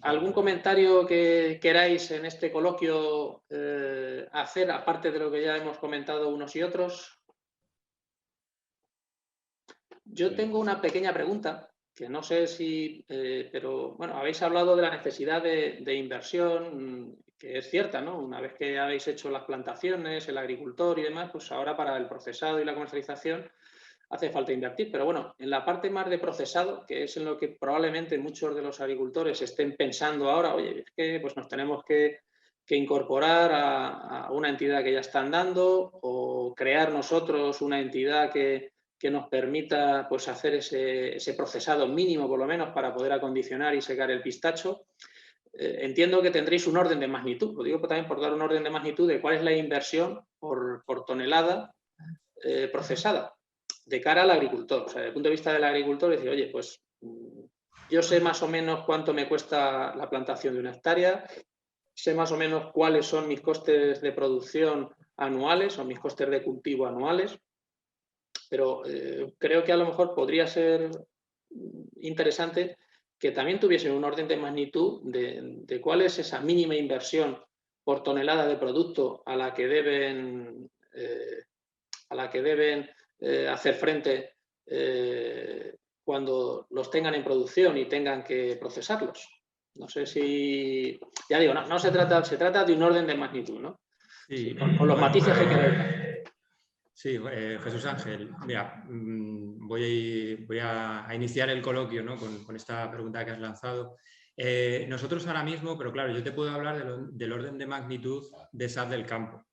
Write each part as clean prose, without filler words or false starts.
¿Algún comentario que queráis en este coloquio hacer, aparte de lo que ya hemos comentado unos y otros? Yo tengo una pequeña pregunta, que no sé si, pero bueno, habéis hablado de la necesidad de inversión, que es cierta, ¿no? Una vez que habéis hecho las plantaciones, el agricultor y demás, pues ahora para el procesado y la comercialización hace falta invertir. Pero bueno, en la parte más de procesado, que es en lo que probablemente muchos de los agricultores estén pensando ahora, oye, es que pues nos tenemos que incorporar a una entidad que ya están dando o crear nosotros una entidad que nos permita pues, hacer ese procesado mínimo, por lo menos, para poder acondicionar y secar el pistacho. Entiendo que tendréis un orden de magnitud, lo digo también por dar un orden de magnitud de cuál es la inversión por tonelada procesada de cara al agricultor. O sea, desde el punto de vista del agricultor, decir, oye, pues yo sé más o menos cuánto me cuesta la plantación de una hectárea, sé más o menos cuáles son mis costes de producción anuales o mis costes de cultivo anuales, pero creo que a lo mejor podría ser interesante que también tuviesen un orden de magnitud de cuál es esa mínima inversión por tonelada de producto a la que deben hacer frente cuando los tengan en producción y tengan que procesarlos. No sé si... Ya digo, no se trata de un orden de magnitud, ¿no? Sí, con los bueno, matices que queráis. Sí, Jesús Ángel, mira, voy a iniciar el coloquio, ¿no? con esta pregunta que has lanzado. Nosotros ahora mismo, pero claro, yo te puedo hablar del orden de magnitud de SAT del campo.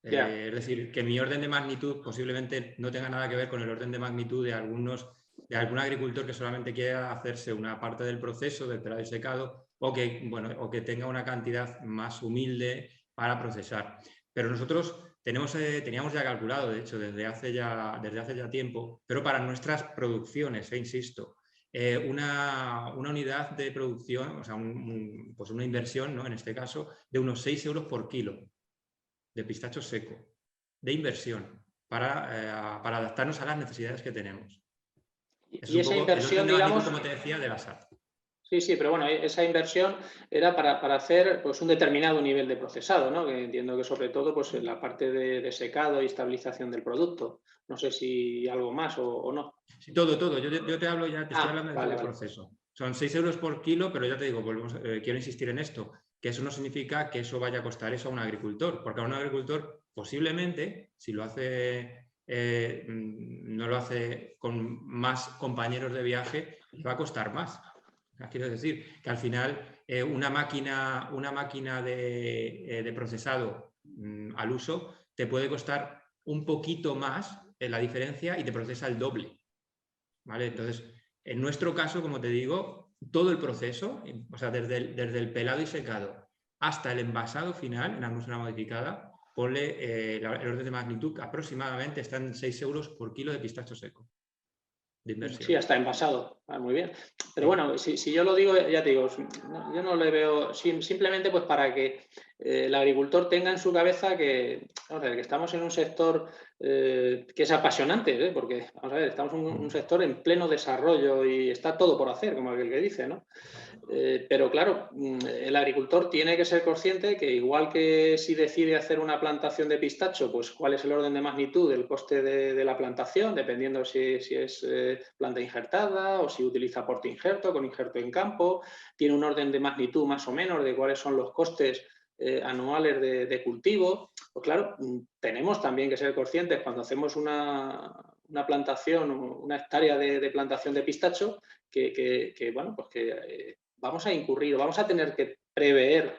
Es decir, que mi orden de magnitud posiblemente no tenga nada que ver con el orden de magnitud de algún agricultor que solamente quiera hacerse una parte del proceso del pelado y secado o que tenga una cantidad más humilde para procesar. Pero nosotros teníamos ya calculado, de hecho, desde hace ya tiempo, pero para nuestras producciones, insisto, una unidad de producción, o sea, pues una inversión, ¿no? En este caso, de unos 6 euros por kilo de pistacho seco, de inversión, para adaptarnos a las necesidades que tenemos. Es Y un esa poco el orden inversión, de magnitud, digamos... como te decía, de la SAT. Sí, pero bueno, esa inversión era para hacer pues, un determinado nivel de procesado, ¿no? Que entiendo que sobre todo pues, en la parte de secado y estabilización del producto. No sé si algo más o no. Sí, todo. Yo te hablo ya, te estoy hablando de todo el Vale. proceso. Son 6 euros por kilo, pero ya te digo, quiero insistir en esto, que eso no significa que eso vaya a costar eso a un agricultor, porque a un agricultor posiblemente, si lo hace, no lo hace con más compañeros de viaje, le va a costar más. Quiero decir que al final una máquina de procesado al uso te puede costar un poquito más la diferencia y te procesa el doble. ¿Vale? Entonces, en nuestro caso, como te digo, todo el proceso, o sea, desde el pelado y secado hasta el envasado final en atmósfera modificada, ponle el orden de magnitud aproximadamente está en 6 euros por kilo de pistacho seco de inversión. Sí, hasta envasado. Muy bien. Pero bueno, si yo lo digo, ya te digo, yo no le veo, simplemente pues para que el agricultor tenga en su cabeza que estamos en un sector que es apasionante, porque vamos a ver, estamos en un sector en pleno desarrollo y está todo por hacer, como aquel que dice, ¿no? Pero claro, el agricultor tiene que ser consciente que igual que si decide hacer una plantación de pistacho, pues cuál es el orden de magnitud del coste de la plantación, dependiendo si es planta injertada o si utiliza porte injerto con injerto en campo, tiene un orden de magnitud más o menos de cuáles son los costes anuales de cultivo. Pues claro, tenemos también que ser conscientes cuando hacemos una plantación, una hectárea de plantación de pistacho, bueno, pues que vamos a incurrir, vamos a tener que prever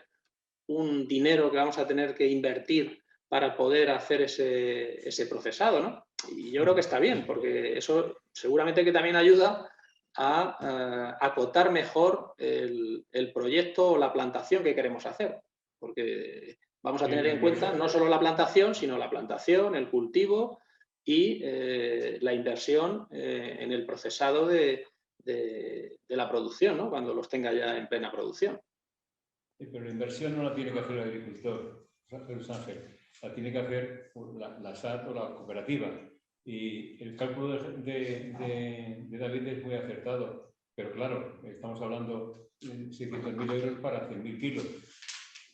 un dinero que vamos a tener que invertir para poder hacer ese procesado, ¿no? Y yo creo que está bien, porque eso seguramente que también ayuda a acotar mejor el proyecto o la plantación que queremos hacer, porque vamos a tener en cuenta no solo la plantación, el cultivo y la inversión en el procesado de la producción, ¿no? Cuando los tenga ya en plena producción. Sí, pero la inversión no la tiene que hacer el agricultor, Jesús Ángel, la tiene que hacer la SAT o la cooperativa. Y el cálculo de David es muy acertado. Pero claro, estamos hablando de 600.000 euros para 100.000 kilos,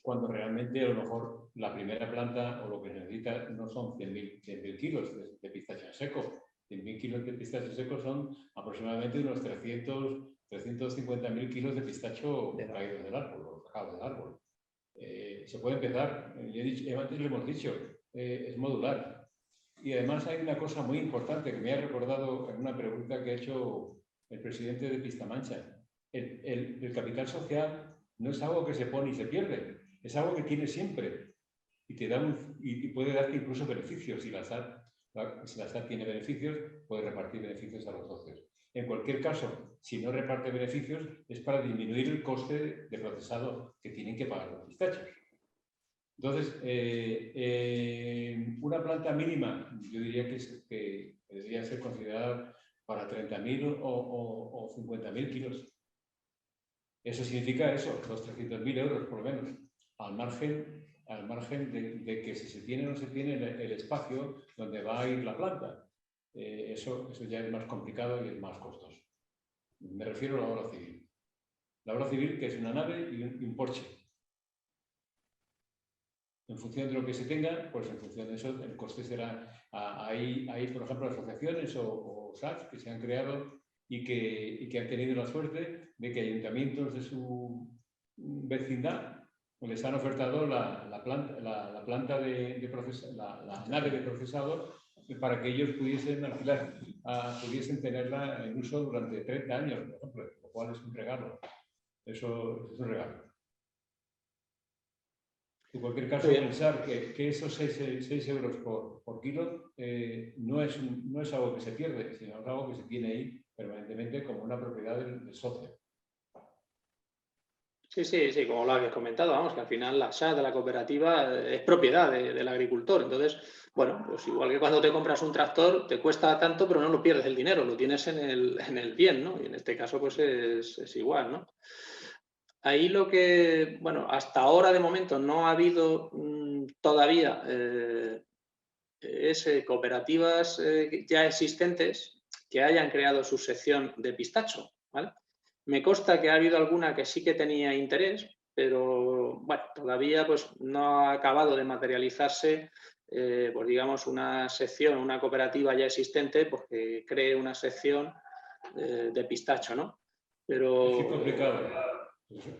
cuando realmente a lo mejor la primera planta o lo que necesita no son 100.000 kilos de pistacho en seco. 100.000 kilos de pistacho en seco son aproximadamente unos 350.000 kilos de pistacho caído del árbol o sacado del árbol. Se puede empezar, antes lo hemos dicho, es modular. Y además hay una cosa muy importante que me ha recordado en una pregunta que ha hecho el presidente de Pistamancha. El capital social no es algo que se pone y se pierde, es algo que tienes siempre y te da y puede darte incluso beneficios. Si la SAT tiene beneficios, puede repartir beneficios a los socios. En cualquier caso, si no reparte beneficios, es para disminuir el coste de procesado que tienen que pagar los pistachos. Entonces, una planta mínima, yo diría que debería ser considerada para 30.000 o 50.000 kilos. Eso significa eso, los 300.000 euros por lo menos, al margen de que si se tiene o no se tiene el espacio donde va a ir la planta. Eso ya es más complicado y es más costoso. Me refiero a la obra civil. La obra civil, que es una nave y un porche. En función de lo que se tenga, pues en función de eso el coste será... Hay por ejemplo, asociaciones o SAFs que se han creado y que han tenido la suerte de que ayuntamientos de su vecindad les han ofertado la nave de procesador para que ellos pudiesen alquilar, pudiesen tenerla en uso durante 30 años, por ejemplo, lo cual es un regalo. Eso es un regalo. En cualquier caso, pensar que esos 6 euros por kilo no es algo que se pierde, sino es algo que se tiene ahí permanentemente como una propiedad del socio. Sí, como lo habéis comentado, vamos, que al final la SAT de la cooperativa es propiedad del agricultor. Entonces, bueno, pues igual que cuando te compras un tractor, te cuesta tanto, pero no lo pierdes el dinero, lo tienes en el bien, ¿no? Y en este caso, pues es igual, ¿no? Ahí lo que, bueno, hasta ahora de momento no ha habido todavía cooperativas ya existentes que hayan creado su sección de pistacho, ¿vale? Me consta que ha habido alguna que sí que tenía interés, pero bueno, todavía pues no ha acabado de materializarse, pues digamos, una sección, una cooperativa ya existente, porque cree una sección de pistacho, ¿no? Pero... Es muy complicado.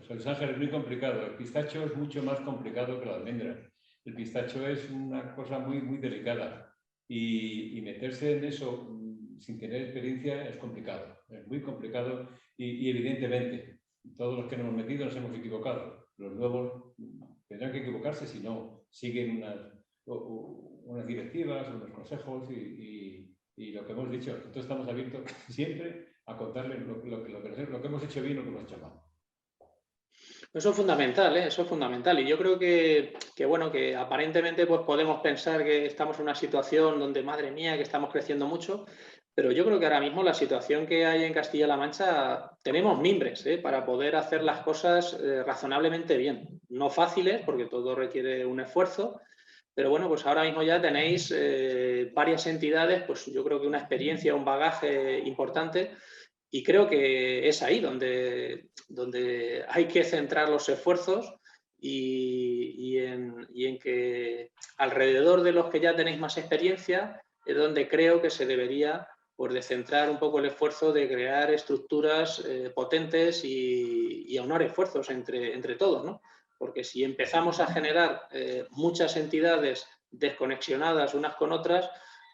José Ángel, es muy complicado. El pistacho es mucho más complicado que la almendra. El pistacho es una cosa muy, muy delicada y meterse en eso sin tener experiencia es complicado, es muy complicado y evidentemente todos los que nos hemos metido nos hemos equivocado. Los nuevos tendrán que equivocarse si no siguen unas directivas, unos consejos y lo que hemos dicho. Nosotros estamos abiertos siempre a contarles lo que hemos hecho bien y lo que hemos hecho mal. Eso es fundamental, ¿eh? Eso es fundamental. Y yo creo que bueno, que aparentemente pues podemos pensar que estamos en una situación donde, madre mía, que estamos creciendo mucho, pero yo creo que ahora mismo la situación que hay en Castilla-La Mancha, tenemos mimbres, ¿eh? Para poder hacer las cosas razonablemente bien. No fáciles, porque todo requiere un esfuerzo, pero bueno, pues ahora mismo ya tenéis varias entidades, pues yo creo que una experiencia, un bagaje importante. Y creo que es ahí donde hay que centrar los esfuerzos y en que alrededor de los que ya tenéis más experiencia es donde creo que se debería pues, de centrar un poco el esfuerzo de crear estructuras potentes y aunar esfuerzos entre todos, ¿no? Porque si empezamos a generar muchas entidades desconexionadas unas con otras,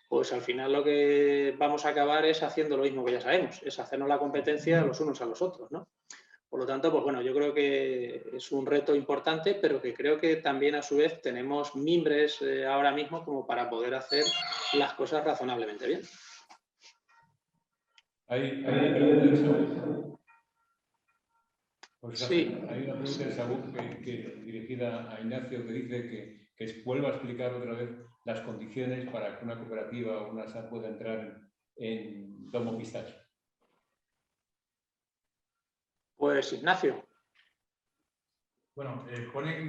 pues al final lo que vamos a acabar es haciendo lo mismo que ya sabemos, es hacernos la competencia los unos a los otros, ¿no? Por lo tanto, pues bueno, yo creo que es un reto importante, pero que creo que también a su vez tenemos mimbres ahora mismo como para poder hacer las cosas razonablemente bien. Hay una pregunta de Saúl. Sí. Hay una pregunta de Saúl dirigida a Ignacio que dice que vuelva a explicar otra vez las condiciones para que una cooperativa o una SAT pueda entrar en Domo Pistacho. Pues Ignacio. Bueno,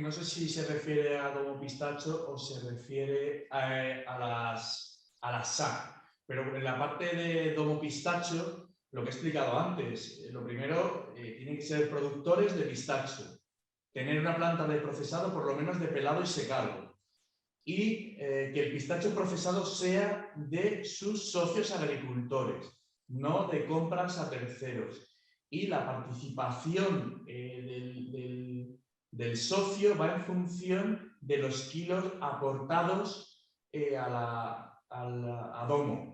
no sé si se refiere a Domo Pistacho o se refiere a las SAC, pero en la parte de Domo Pistacho lo que he explicado antes. Lo primero, tienen que ser productores de pistacho, tener una planta de procesado por lo menos de pelado y secado, y que el pistacho procesado sea de sus socios agricultores, no de compras a terceros. Y la participación del socio va en función de los kilos aportados a Domo.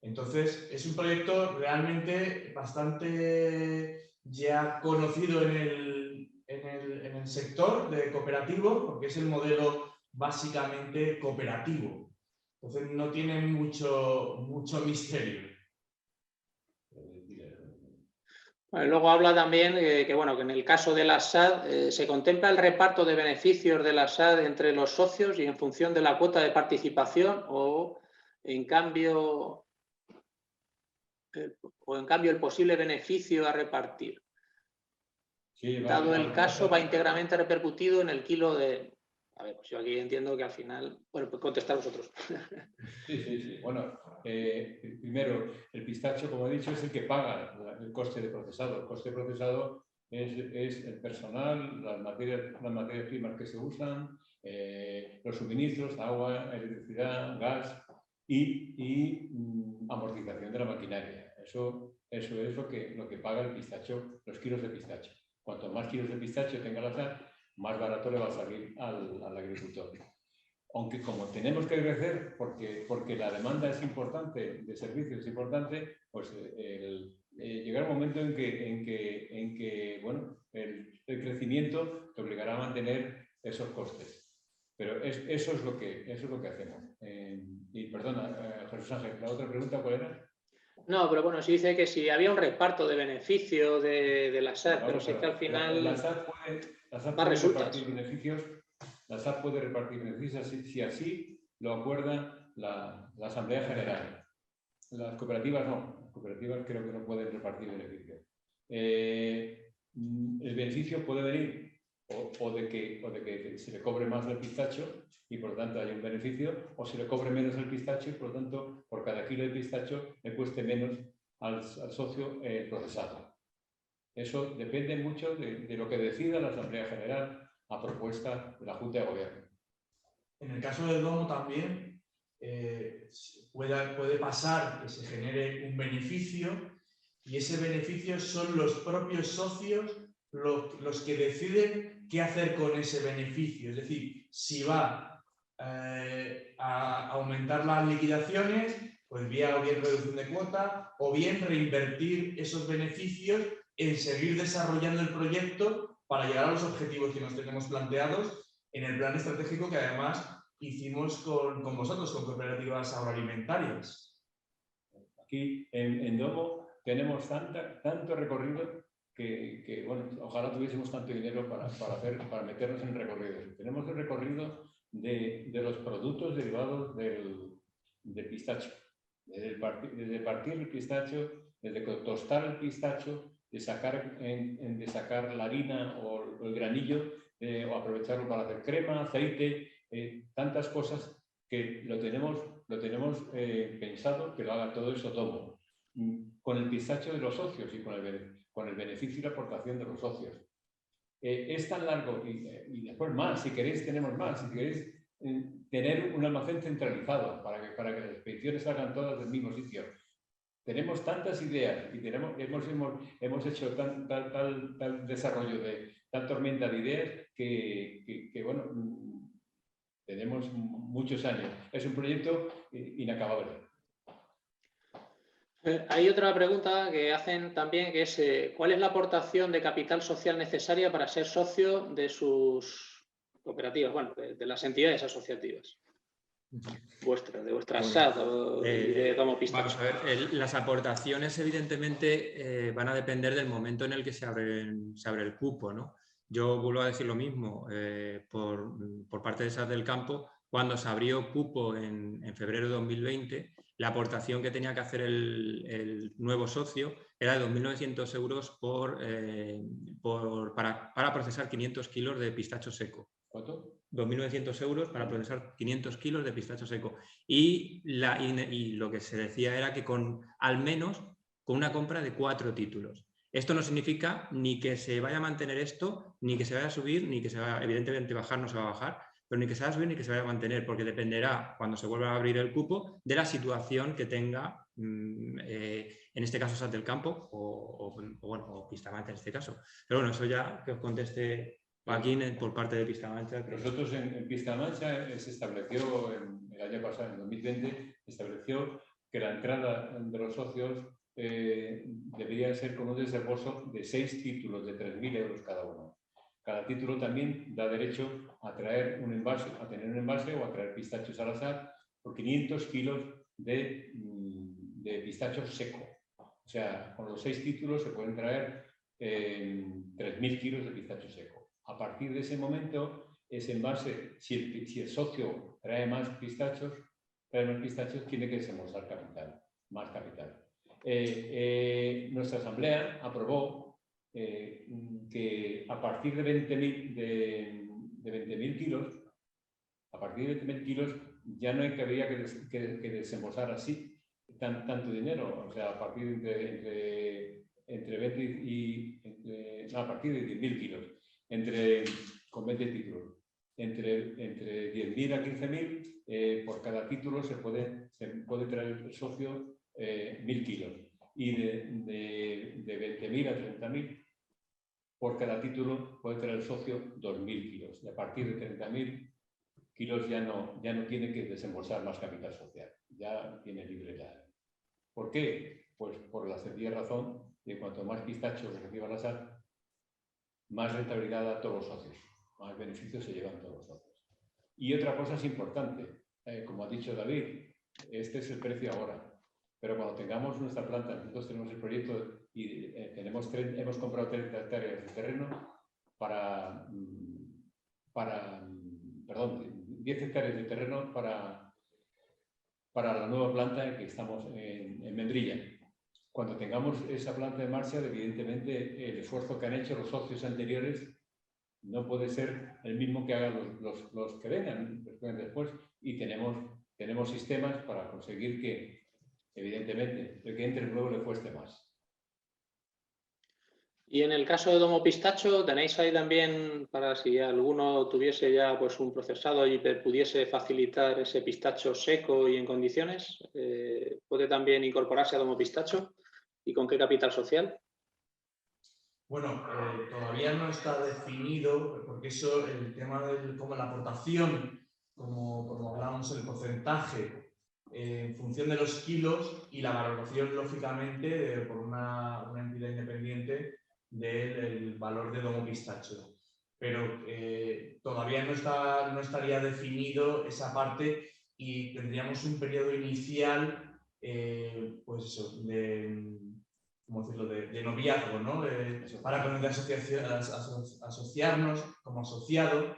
Entonces, es un proyecto realmente bastante ya conocido en el sector de cooperativo, porque es el modelo básicamente cooperativo. Entonces, no tiene mucho misterio. Bueno, luego habla también que en el caso de la SAD se contempla el reparto de beneficios de la SAD entre los socios y en función de la cuota de participación o en cambio el posible beneficio a repartir. Sí, dado el caso, va íntegramente repercutido en el kilo de... A ver, pues yo aquí entiendo que al final... Bueno, pues contestar vosotros. Sí. Bueno, primero, el pistacho, como he dicho, es el que paga el coste de procesado. El coste de procesado es el personal, las materias primas que se usan, los suministros, agua, electricidad, gas y amortización de la maquinaria. Eso es lo que paga el pistacho, los kilos de pistacho. Cuanto más kilos de pistacho tenga la SAD, más barato le va a salir al agricultor. Aunque como tenemos que crecer, porque la demanda es importante, de servicios es importante, pues llegará un momento en que el crecimiento te obligará a mantener esos costes. Pero eso es lo que hacemos. Y perdona, Jesús Ángel, ¿la otra pregunta cuál era? No, pero bueno, se dice que si había un reparto de beneficio de la SAD, pero sí que al final... La SAD puede repartir beneficios. La SAD puede repartir beneficios si así lo acuerda la Asamblea General. Las cooperativas no. Las cooperativas creo que no pueden repartir beneficios. El beneficio puede venir o de que se le cobre más el pistacho y por lo tanto hay un beneficio, o se le cobre menos el pistacho y por lo tanto por cada kilo de pistacho le cueste menos al socio procesado. Eso depende mucho de lo que decida la Asamblea General a propuesta de la Junta de Gobierno. En el caso del Domo también puede pasar que se genere un beneficio y ese beneficio son los propios socios los que deciden qué hacer con ese beneficio. Es decir, si va a aumentar las liquidaciones, pues vía o bien reducción de cuota o bien reinvertir esos beneficios en seguir desarrollando el proyecto para llegar a los objetivos que nos tenemos planteados en el plan estratégico que además hicimos con vosotros, con cooperativas agroalimentarias. Aquí en Domo tenemos tanto recorrido que ojalá tuviésemos tanto dinero para meternos en recorridos. Tenemos el recorrido de los productos derivados del pistacho. Desde partir el pistacho, desde tostar el pistacho, de sacar la harina o el granillo, o aprovecharlo para hacer crema, aceite, tantas cosas que lo tenemos pensado que lo haga todo eso Domo, con el pistacho de los socios y con el beneficio y la aportación de los socios. Es tan largo y después más, si queréis tenemos más, si queréis tener un almacén centralizado para que las expediciones salgan todas del mismo sitio. Tenemos tantas ideas y hemos hecho tal desarrollo de tal tormenta de ideas que tenemos muchos años. Es un proyecto inacabable. Hay otra pregunta que hacen también, que es ¿cuál es la aportación de capital social necesaria para ser socio de sus cooperativas, de las entidades asociativas? De vuestra SAD y de Domo Pistacho. Vamos a ver, las aportaciones evidentemente van a depender del momento en el que se abre el cupo, ¿no? Yo vuelvo a decir lo mismo, por parte de SAD del Campo, cuando se abrió cupo en febrero de 2020, la aportación que tenía que hacer el nuevo socio era de 2.900 euros para procesar 500 kilos de pistacho seco. ¿Cuánto? 2.900 euros para procesar 500 kilos de pistacho seco. Y lo que se decía era que con al menos con una compra de 4 títulos. Esto no significa ni que se vaya a mantener esto, ni que se vaya a subir, ni que se vaya, evidentemente bajar no se va a bajar, pero ni que se vaya a subir ni que se vaya a mantener, porque dependerá, cuando se vuelva a abrir el cupo, de la situación que tenga, en este caso Sat del Campo o Pista-Mancha en este caso. Pero bueno, eso ya que os conteste Joaquín por parte de Pista-Mancha. Nosotros en Pista-Mancha se estableció el año pasado, en 2020, se estableció que la entrada de los socios debería ser con un desembolso de 6 títulos de 3.000 euros cada uno. Cada título también da derecho a traer un envase, a tener un envase o a traer pistachos al azar por 500 kilos de pistacho seco. O sea, con los 6 títulos se pueden traer 3.000 kilos de pistacho seco. A partir de ese momento, ese envase, si el socio trae más pistachos, tiene que desembolsar capital, más capital. Nuestra asamblea aprobó que a partir de 20.000 kilos, ya no habría que desembolsar así tanto dinero. O sea, a partir de a partir de 10.000 kilos, con 20 títulos, entre 10.000 a 15.000, por cada título se puede traer el socio 1.000 kilos. Y de 20.000 a 30.000, por cada título puede traer el socio 2.000 kilos. Y a partir de 30.000 kilos ya no tiene que desembolsar más capital social, ya tiene libre la. ¿Por qué? Pues por la sencilla razón de que cuanto más pistachos reciba la SAT, más rentabilidad da a todos los socios, más beneficios se llevan todos los socios. Y otra cosa es importante, como ha dicho David, este es el precio ahora, pero cuando tengamos nuestra planta, nosotros tenemos el proyecto y hemos comprado 30 hectáreas de terreno perdón, 10 hectáreas de terreno para la nueva planta que estamos en Membrilla. Cuando tengamos esa planta en marcha, evidentemente el esfuerzo que han hecho los socios anteriores no puede ser el mismo que hagan los que vengan después, y tenemos sistemas para conseguir que, evidentemente, el que entre nuevo le cueste más. Y en el caso de Domo Pistacho, tenéis ahí también, para si alguno tuviese ya pues un procesado y pudiese facilitar ese pistacho seco y en condiciones, ¿puede también incorporarse a Domo Pistacho? ¿Y con qué capital social? Bueno, todavía no está definido, porque eso, el tema de como la aportación, como hablábamos, el porcentaje, en función de los kilos y la valoración, lógicamente, por una entidad independiente del valor de Domo Pistacho. Pero todavía no estaría definido esa parte y tendríamos un periodo inicial, pues eso, ¿cómo decirlo?, de noviazgo, ¿no? Para con el asociarnos como asociado.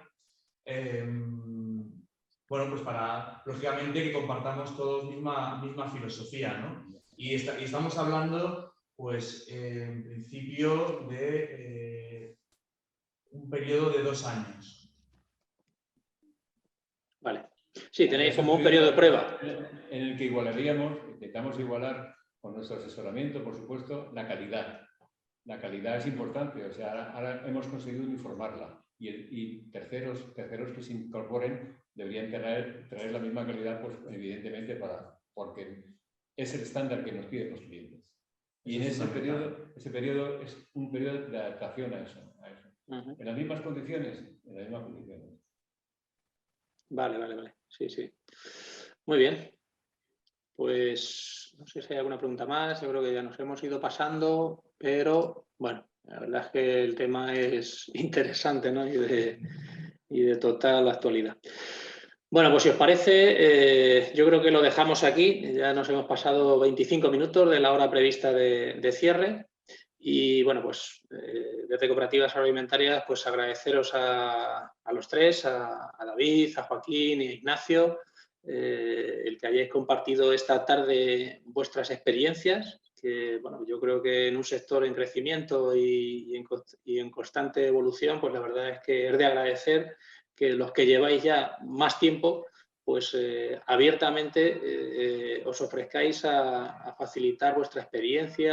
Bueno, pues para, lógicamente, que compartamos todos misma filosofía, ¿no? Y estamos hablando, pues, en principio de un periodo de 2 años. Vale. Sí, tenéis como un periodo de prueba. En el que intentamos igualar con nuestro asesoramiento, por supuesto, la calidad. La calidad es importante, o sea, ahora hemos conseguido uniformarla y terceros que se incorporen deberían traer la misma calidad, pues evidentemente porque es el estándar que nos piden los clientes. Y en ese periodo es un periodo de adaptación a eso. En las mismas condiciones, Vale. Sí. Muy bien. Pues no sé si hay alguna pregunta más. Yo creo que ya nos hemos ido pasando, pero bueno, la verdad es que el tema es interesante, ¿no? y de total actualidad. Bueno, pues si os parece, yo creo que lo dejamos aquí. Ya nos hemos pasado 25 minutos de la hora prevista de cierre. Y bueno, pues desde Cooperativas Agroalimentarias, pues agradeceros a los tres, a David, a Joaquín y a Ignacio, el que hayáis compartido esta tarde vuestras experiencias, que bueno, yo creo que en un sector en crecimiento y en constante evolución, pues la verdad es que es de agradecer que los que lleváis ya más tiempo, pues abiertamente os ofrezcáis a facilitar vuestra experiencia,